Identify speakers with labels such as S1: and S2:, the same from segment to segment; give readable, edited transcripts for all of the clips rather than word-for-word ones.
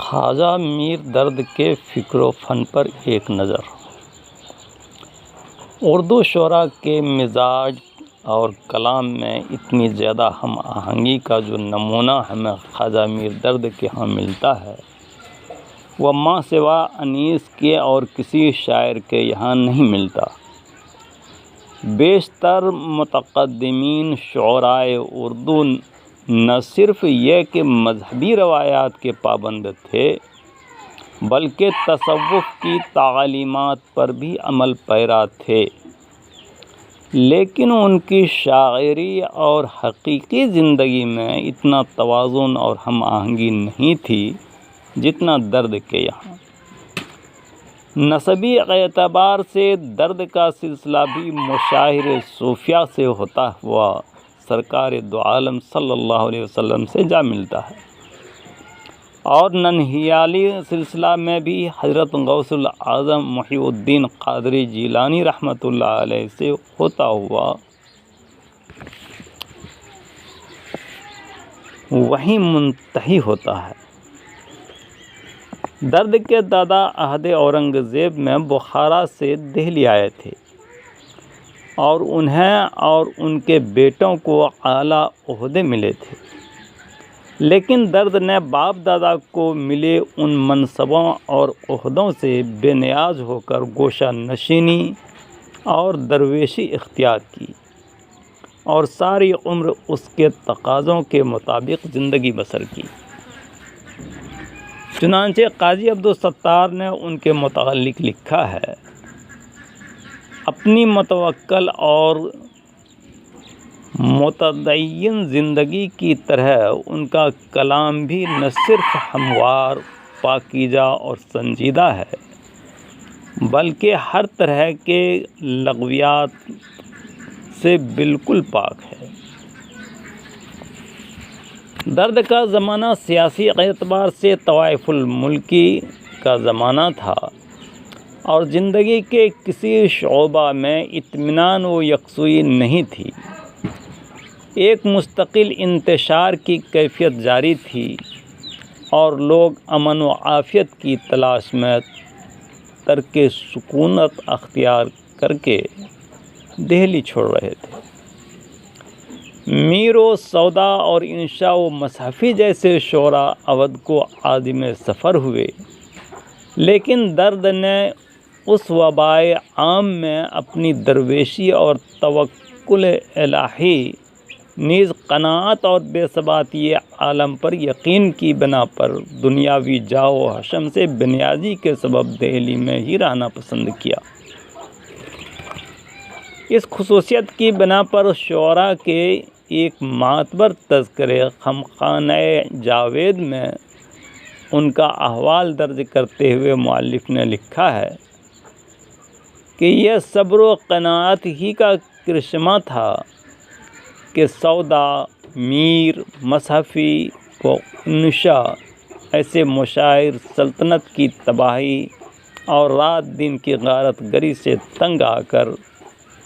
S1: خواجہ میر درد کے فکر و فن پر ایک نظر۔ اردو شعراء کے مزاج اور کلام میں اتنی زیادہ ہم آہنگی کا جو نمونہ ہمیں خواجہ میر درد کے ہاں ملتا ہے وہ ماں سوا انیس کے اور کسی شاعر کے یہاں نہیں ملتا۔ بیشتر متقدمین شعرائے اردو نہ صرف یہ کہ مذہبی روایات کے پابند تھے بلکہ تصوف کی تعلیمات پر بھی عمل پیرا تھے، لیکن ان کی شاعری اور حقیقی زندگی میں اتنا توازن اور ہم آہنگی نہیں تھی جتنا درد کے یہاں۔ نسبی اعتبار سے درد کا سلسلہ بھی مشاہیر صوفیہ سے ہوتا ہوا سرکار دو عالم صلی اللہ علیہ وسلم سے جا ملتا ہے، اور ننہیالی سلسلہ میں بھی حضرت غوث العظم محی الدین قادری جیلانی رحمۃ اللہ علیہ سے ہوتا ہوا وہیں منتہی ہوتا ہے۔ درد کے دادا عہد اورنگزیب میں بخارا سے دہلی آئے تھے اور انہیں اور ان کے بیٹوں کو اعلیٰ عہدے ملے تھے، لیکن درد نے باپ دادا کو ملے ان منصبوں اور عہدوں سے بے نیاز ہو کر گوشہ نشینی اور درویشی اختیار کی اور ساری عمر اس کے تقاضوں کے مطابق زندگی بسر کی۔ چنانچہ قاضی عبدالستار نے ان کے متعلق لکھا ہے، اپنی متوکل اور متدین زندگی کی طرح ان کا کلام بھی نہ صرف ہموار، پاکیزہ اور سنجیدہ ہے بلکہ ہر طرح کے لغویات سے بالکل پاک ہے۔ درد کا زمانہ سیاسی اعتبار سے طوائف الملکی کا زمانہ تھا اور زندگی کے کسی شعبہ میں اطمینان و یکسوئی نہیں تھی۔ ایک مستقل انتشار کی کیفیت جاری تھی اور لوگ امن و عافیت کی تلاش میں ترک سکونت اختیار کر کے دہلی چھوڑ رہے تھے۔ میر و سودا اور انشاء و مصحفی جیسے شعراء اودھ کو عازم سفر ہوئے، لیکن درد نے اس وبائے عام میں اپنی درویشی اور توکل الہی نیز قناعت اور بے ثباتی عالم پر یقین کی بنا پر دنیاوی جاہ و حشم سے بے نیازی کے سبب دہلی میں ہی رہنا پسند کیا۔ اس خصوصیت کی بنا پر شعراء کے ایک معتبر تذکرے خمخانہ جاوید میں ان کا احوال درج کرتے ہوئے مؤلف نے لکھا ہے کہ یہ صبر و قناعت ہی کا کرشمہ تھا کہ سودا، میر، مصحفی و انشا ایسے مشاعر سلطنت کی تباہی اور رات دن کی غارت گری سے تنگ آ کر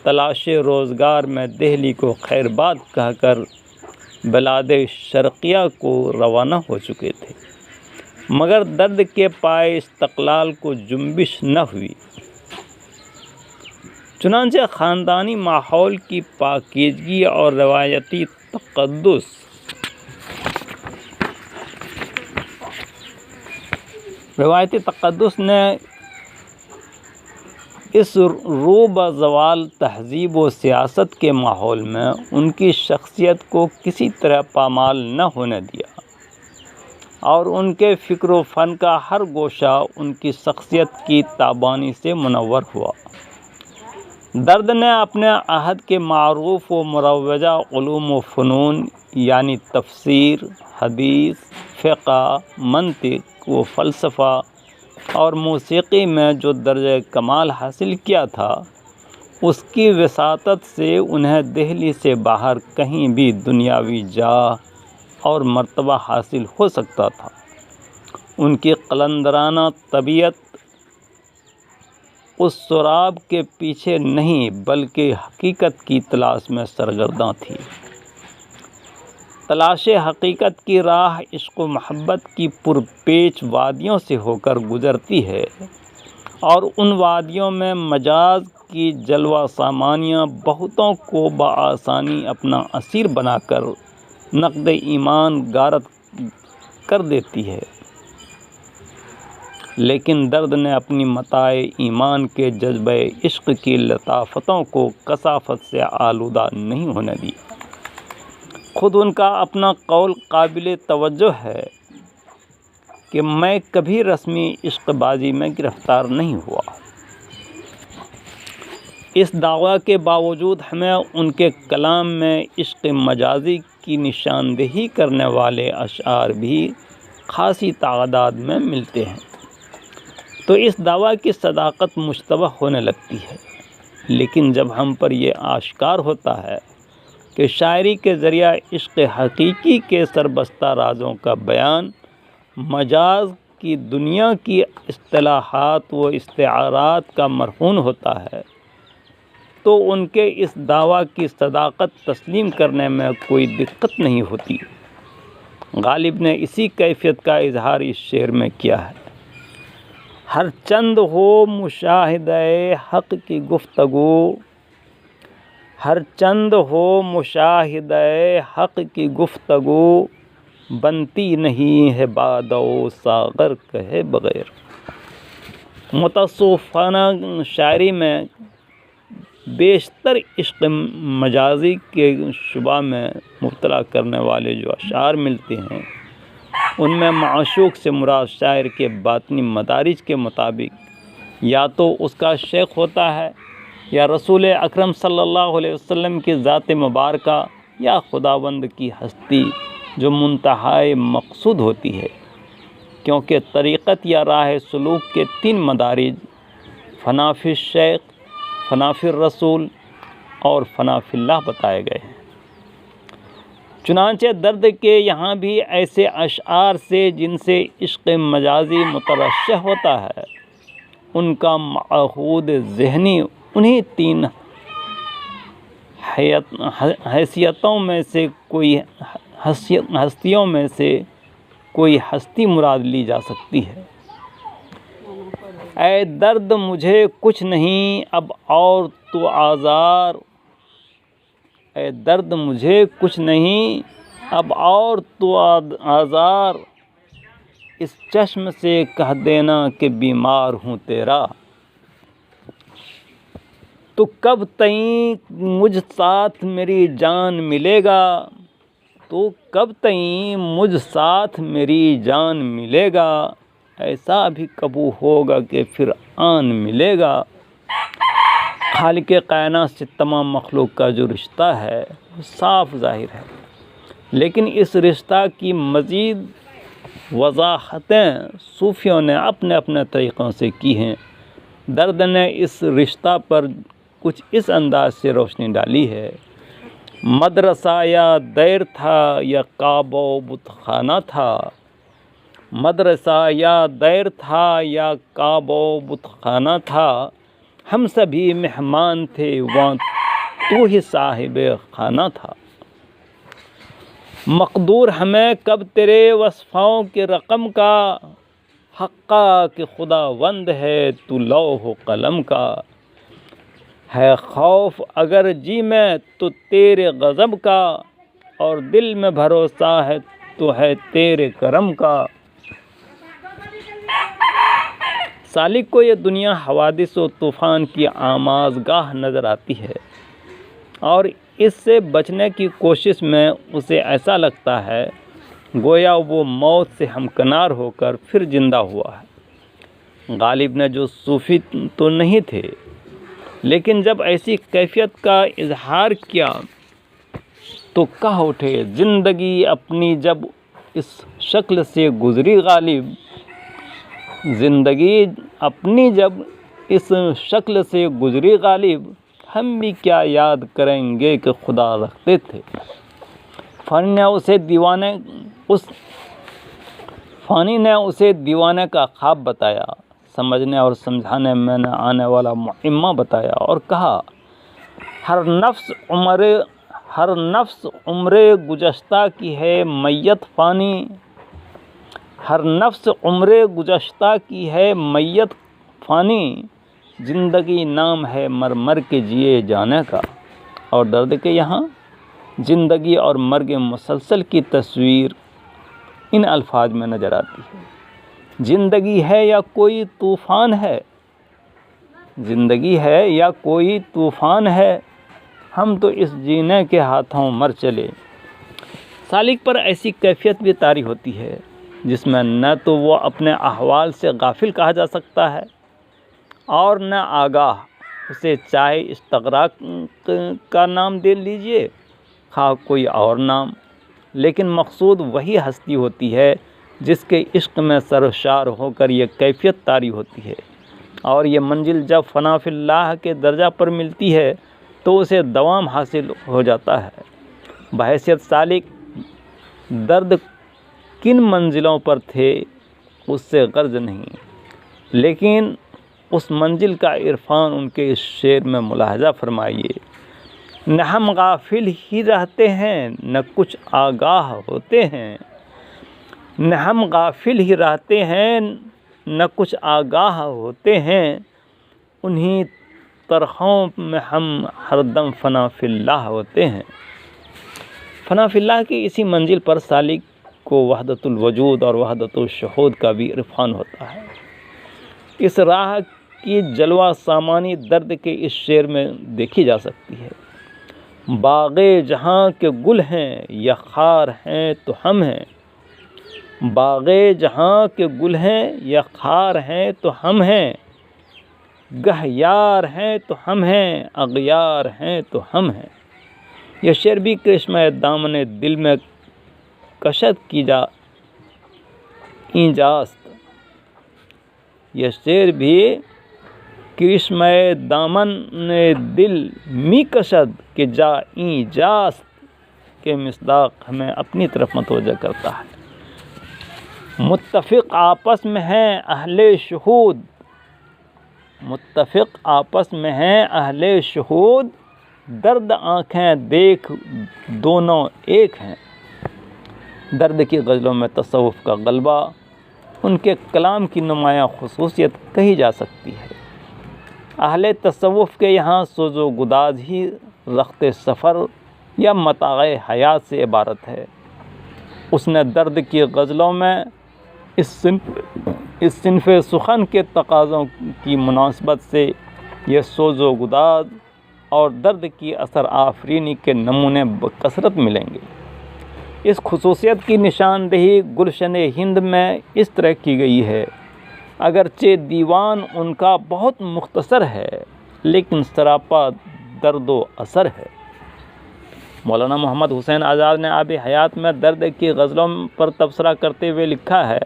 S1: تلاش روزگار میں دہلی کو خیر باد کہہ کر بلاد شرقیہ کو روانہ ہو چکے تھے، مگر درد کے پائے استقلال کو جنبش نہ ہوئی۔ چنانچہ خاندانی ماحول کی پاکیزگی اور روایتی تقدس نے اس رو بہ زوال تہذیب و سیاست کے ماحول میں ان کی شخصیت کو کسی طرح پامال نہ ہونے دیا اور ان کے فکر و فن کا ہر گوشہ ان کی شخصیت کی تابانی سے منور ہوا۔ درد نے اپنے عہد کے معروف و مروجہ علوم و فنون یعنی تفسیر، حدیث، فقہ، منطق و فلسفہ اور موسیقی میں جو درجہ کمال حاصل کیا تھا، اس کی وساطت سے انہیں دہلی سے باہر کہیں بھی دنیاوی جاہ اور مرتبہ حاصل ہو سکتا تھا۔ ان کی قلندرانہ طبیعت اس سراب کے پیچھے نہیں بلکہ حقیقت کی تلاش میں سرگرداں تھی۔ تلاش حقیقت کی راہ عشق و محبت کی پرپیچ وادیوں سے ہو کر گزرتی ہے، اور ان وادیوں میں مجاز کی جلوہ سامانیاں بہتوں کو بآسانی اپنا اسیر بنا کر نقد ایمان غارت کر دیتی ہے، لیکن درد نے اپنی متاع ایمان کے جذبہ عشق کی لطافتوں کو کثافت سے آلودہ نہیں ہونے دیا۔ خود ان کا اپنا قول قابل توجہ ہے کہ میں کبھی رسمی عشق بازی میں گرفتار نہیں ہوا۔ اس دعویٰ کے باوجود ہمیں ان کے کلام میں عشق مجازی کی نشاندہی کرنے والے اشعار بھی خاصی تعداد میں ملتے ہیں، تو اس دعویٰ کی صداقت مشتبہ ہونے لگتی ہے۔ لیکن جب ہم پر یہ آشکار ہوتا ہے کہ شاعری کے ذریعہ عشق حقیقی کے سربستہ رازوں کا بیان مجاز کی دنیا کی اصطلاحات و استعارات کا مرہون ہوتا ہے، تو ان کے اس دعویٰ کی صداقت تسلیم کرنے میں کوئی دقت نہیں ہوتی۔ غالب نے اسی کیفیت کا اظہار اس شعر میں کیا ہے: ہر چند ہو مشاہدہ حق کی گفتگو، ہر چند ہو مشاہدہ حق کی گفتگو، بنتی نہیں ہے بادہ و ساغر کہے بغیر۔ متصوفانہ شاعری میں بیشتر عشق مجازی کے شبہ میں مبتلا کرنے والے جو اشعار ملتے ہیں، ان میں معشوق سے مراد شاعر کے باطنی مدارج کے مطابق یا تو اس کا شیخ ہوتا ہے، یا رسول اکرم صلی اللہ علیہ وسلم کی ذات مبارکہ، یا خداوند کی ہستی جو منتہائے مقصود ہوتی ہے، کیونکہ طریقت یا راہ سلوک کے 3 مدارج فنا فی الشیخ، فنا فی الرسول اور فنا فی اللہ بتائے گئے ہیں۔ چنانچہ درد کے یہاں بھی ایسے اشعار سے جن سے عشق مجازی مترشح ہوتا ہے، ان کا معہود ذہنی انہی 3 حیثیتوں میں سے کوئی ہستیوں میں سے کوئی ہستی مراد لی جا سکتی ہے۔ اے درد مجھے کچھ نہیں اب اور تو آزار، اے درد مجھے کچھ نہیں اب اور تو آزار، اس چشم سے کہہ دینا کہ بیمار ہوں تیرا۔ تو کب تئیں مجھ ساتھ میری جان ملے گا، تو کب تئیں مجھ ساتھ میری جان ملے گا، ایسا بھی کبھی ہوگا کہ پھر آن ملے گا۔ خالق کائنات سے تمام مخلوق کا جو رشتہ ہے وہ صاف ظاہر ہے، لیکن اس رشتہ کی مزید وضاحتیں صوفیوں نے اپنے اپنے طریقوں سے کی ہیں۔ درد نے اس رشتہ پر کچھ اس انداز سے روشنی ڈالی ہے: مدرسہ یا دیر تھا یا کعبہ و بت خانہ تھا، مدرسہ یا دیر تھا یا کعبہ و بت خانہ تھا، ہم سبھی مہمان تھے وہاں تو ہی صاحب خانہ تھا۔ مقدور ہمیں کب تیرے وصفوں کے رقم کا، حقا کہ خداوند ہے تو لوح و قلم کا، ہے خوف اگر جی میں تو تیرے غضب کا، اور دل میں بھروسہ ہے تو ہے تیرے کرم کا۔ سالک کو یہ دنیا حوادث و طوفان کی آمازگاہ نظر آتی ہے، اور اس سے بچنے کی کوشش میں اسے ایسا لگتا ہے گویا وہ موت سے ہمکنار ہو کر پھر زندہ ہوا ہے۔ غالب نے جو صوفی تو نہیں تھے، لیکن جب ایسی کیفیت کا اظہار کیا تو کہہ اٹھے: زندگی اپنی جب اس شکل سے گزری غالب، زندگی اپنی جب اس شکل سے گزری غالب، ہم بھی کیا یاد کریں گے کہ خدا رکھتے تھے۔ فانی نے اسے دیوانے کا خواب بتایا، سمجھنے اور سمجھانے میں آنے والا معمہ بتایا، اور کہا: ہر نفس عمر گزشتہ کی ہے میت فانی، ہر نفس عمر گزشتہ کی ہے میت فانی، زندگی نام ہے مر مر کے جیے جانے کا۔ اور درد کے یہاں زندگی اور مرگ مسلسل کی تصویر ان الفاظ میں نظر آتی ہے۔ زندگی ہے یا کوئی طوفان ہے، زندگی ہے یا کوئی طوفان ہے، ہم تو اس جینے کے ہاتھوں مر چلے۔ سالک پر ایسی کیفیت بھی طاری ہوتی ہے جس میں نہ تو وہ اپنے احوال سے غافل کہا جا سکتا ہے اور نہ آگاہ، اسے چاہے استغراق کا نام دے لیجئے خواہ کوئی اور نام، لیکن مقصود وہی ہستی ہوتی ہے جس کے عشق میں سرشار ہو کر یہ کیفیت طاری ہوتی ہے، اور یہ منزل جب فنا فی اللہ کے درجہ پر ملتی ہے تو اسے دوام حاصل ہو جاتا ہے۔ بحیثیت سالک درد کن منزلوں پر تھے اس سے غرض نہیں، لیکن اس منزل کا عرفان ان کے اس شعر میں ملاحظہ فرمائیے۔ نہ ہم غافل ہی رہتے ہیں نہ کچھ آگاہ ہوتے ہیں، نہ ہم غافل ہی رہتے ہیں نہ کچھ آگاہ ہوتے ہیں، انہی طرحوں میں ہم ہر دم فنا فی اللہ ہوتے ہیں۔ فنا فی اللہ کی اسی منزل پر سالک کو وحدت الوجود اور وحدت الشہود کا بھی عرفان ہوتا ہے۔ اس راہ کی جلوہ سامانی درد کے اس شعر میں دیکھی جا سکتی ہے۔ باغ جہاں کے گل ہیں یا خار ہیں تو ہم ہیں، باغ جہاں کے گل ہیں یا خار ہیں تو ہم ہیں، گہ یار ہیں تو ہم ہیں اغیار ہیں تو ہم ہیں۔ یہ شعر بھی کرشمہ دامن دل میں کشد کی جا اینجاست، یہ شعر بھی کرشمہ دامن دل می کشد کے جا اینجاست کے مصداق ہمیں اپنی طرف متوجہ کرتا ہے۔ متفق آپس میں ہیں اہل شہود، متفق آپس میں ہیں اہل شہود، درد آنکھیں دیکھ دونوں ایک ہیں۔ درد کی غزلوں میں تصوف کا غلبہ ان کے کلام کی نمایاں خصوصیت کہی جا سکتی ہے۔ اہل تصوف کے یہاں سوز و گداز ہی رخت سفر یا متاع حیات سے عبارت ہے۔ اس نے درد کی غزلوں میں اس صنف سخن کے تقاضوں کی مناسبت سے یہ سوز و گداز اور درد کی اثر آفرینی کے نمونے بکثرت ملیں گے۔ اس خصوصیت کی نشاندہی گلشن ہند میں اس طرح کی گئی ہے۔ اگرچہ دیوان ان کا بہت مختصر ہے لیکن سراپا درد و اثر ہے۔ مولانا محمد حسین آزاد نے آب حیات میں درد کی غزلوں پر تبصرہ کرتے ہوئے لکھا ہے،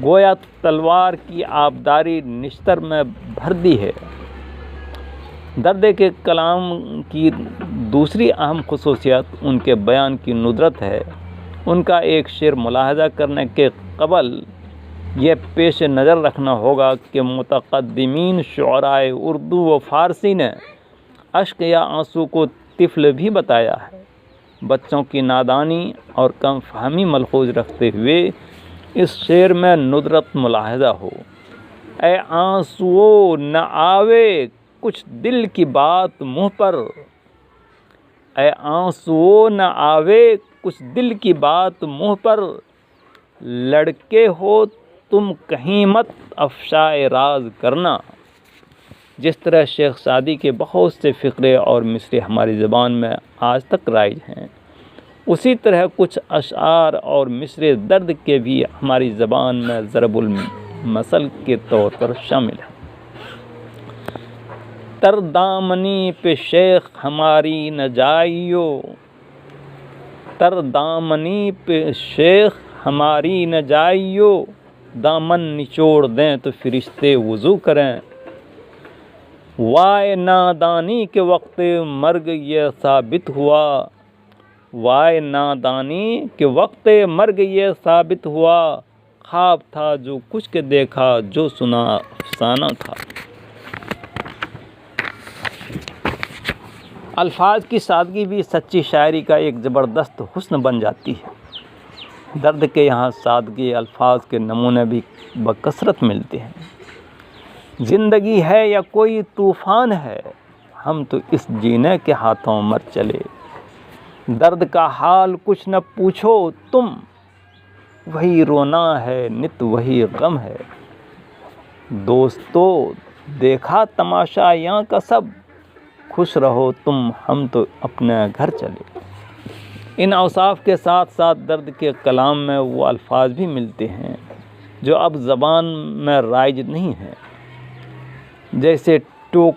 S1: گویا تلوار کی آبداری نشتر میں بھر دی ہے۔ درد کے کلام کی دوسری اہم خصوصیت ان کے بیان کی ندرت ہے۔ ان کا ایک شعر ملاحظہ کرنے کے قبل یہ پیش نظر رکھنا ہوگا کہ متقدمین شعرائے اردو و فارسی نے اشک یا آنسو کو طفل بھی بتایا ہے۔ بچوں کی نادانی اور کم فہمی ملحوظ رکھتے ہوئے اس شعر میں ندرت ملاحظہ ہو۔ اے آنسو نہ آوے کچھ دل کی بات منہ پر، اے آنسو نہ آوے کچھ دل کی بات منہ پر، لڑکے ہو تم کہیں مت افشائے راز کرنا۔ جس طرح شیخ سعدی کے بہت سے فقرے اور مصرے ہماری زبان میں آج تک رائج ہیں، اسی طرح کچھ اشعار اور مصرے درد کے بھی ہماری زبان میں ضرب المثل کے طور پر شامل ہیں۔ تر دامنی پہ شیخ ہماری نہ جائیو، تر دامنی پہ شیخ ہماری نہ جائیو، دامن نچوڑ دیں تو فرشتے وضو کریں۔ وائے نادانی کے وقت مرگ یہ ثابت ہوا، وائے نادانی کے وقت مرگ یہ ثابت ہوا، خواب تھا جو کچھ کے دیکھا جو سنا افسانہ تھا۔ الفاظ کی سادگی بھی سچی شاعری کا ایک زبردست حسن بن جاتی ہے۔ درد کے یہاں سادگی الفاظ کے نمونے بھی بکثرت ملتے ہیں۔ زندگی ہے یا کوئی طوفان ہے، ہم تو اس جینے کے ہاتھوں مر چلے۔ درد کا حال کچھ نہ پوچھو تم، وہی رونا ہے نت وہی غم ہے۔ دوستو دیکھا تماشا یہاں کا سب، خوش رہو تم ہم تو اپنے گھر چلے۔ ان اوصاف کے ساتھ ساتھ درد کے کلام میں وہ الفاظ بھی ملتے ہیں جو اب زبان میں رائج نہیں ہیں، جیسے ٹوک،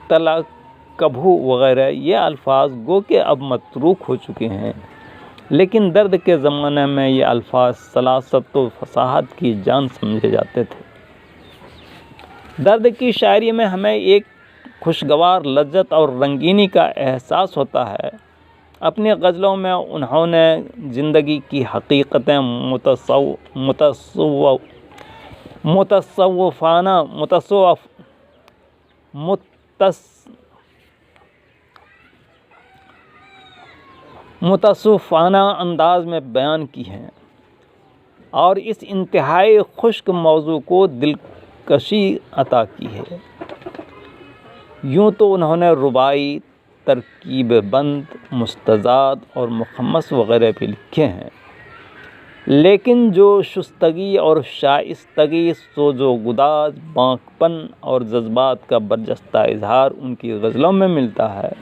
S1: تلا، کبھو وغیرہ۔ یہ الفاظ گو کہ اب متروک ہو چکے ہیں، لیکن درد کے زمانے میں یہ الفاظ سلاست و فصاحت کی جان سمجھے جاتے تھے۔ درد کی شاعری میں ہمیں ایک خوشگوار لذت اور رنگینی کا احساس ہوتا ہے۔ اپنی غزلوں میں انہوں نے زندگی کی حقیقتیں متصوفانہ انداز میں بیان کی ہیں اور اس انتہائی خشک موضوع کو دلکشی عطا کی ہے۔ یوں تو انہوں نے رباعی، ترکیب بند، مستزاد اور مخمس وغیرہ بھی لکھے ہیں، لیکن جو شستگی اور شائستگی، سوز و گداز، بانک پن اور جذبات کا برجستہ اظہار ان کی غزلوں میں ملتا ہے،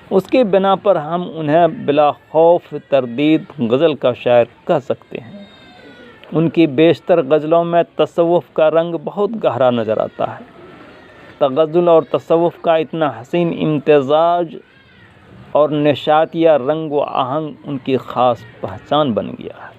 S1: اس کی بنا پر ہم انہیں بلا خوف تردید غزل کا شاعر کہہ سکتے ہیں۔ ان کی بیشتر غزلوں میں تصوف کا رنگ بہت گہرا نظر آتا ہے۔ تغزل اور تصوف کا اتنا حسین امتزاج اور نشاطیہ رنگ و آہنگ ان کی خاص پہچان بن گیا ہے۔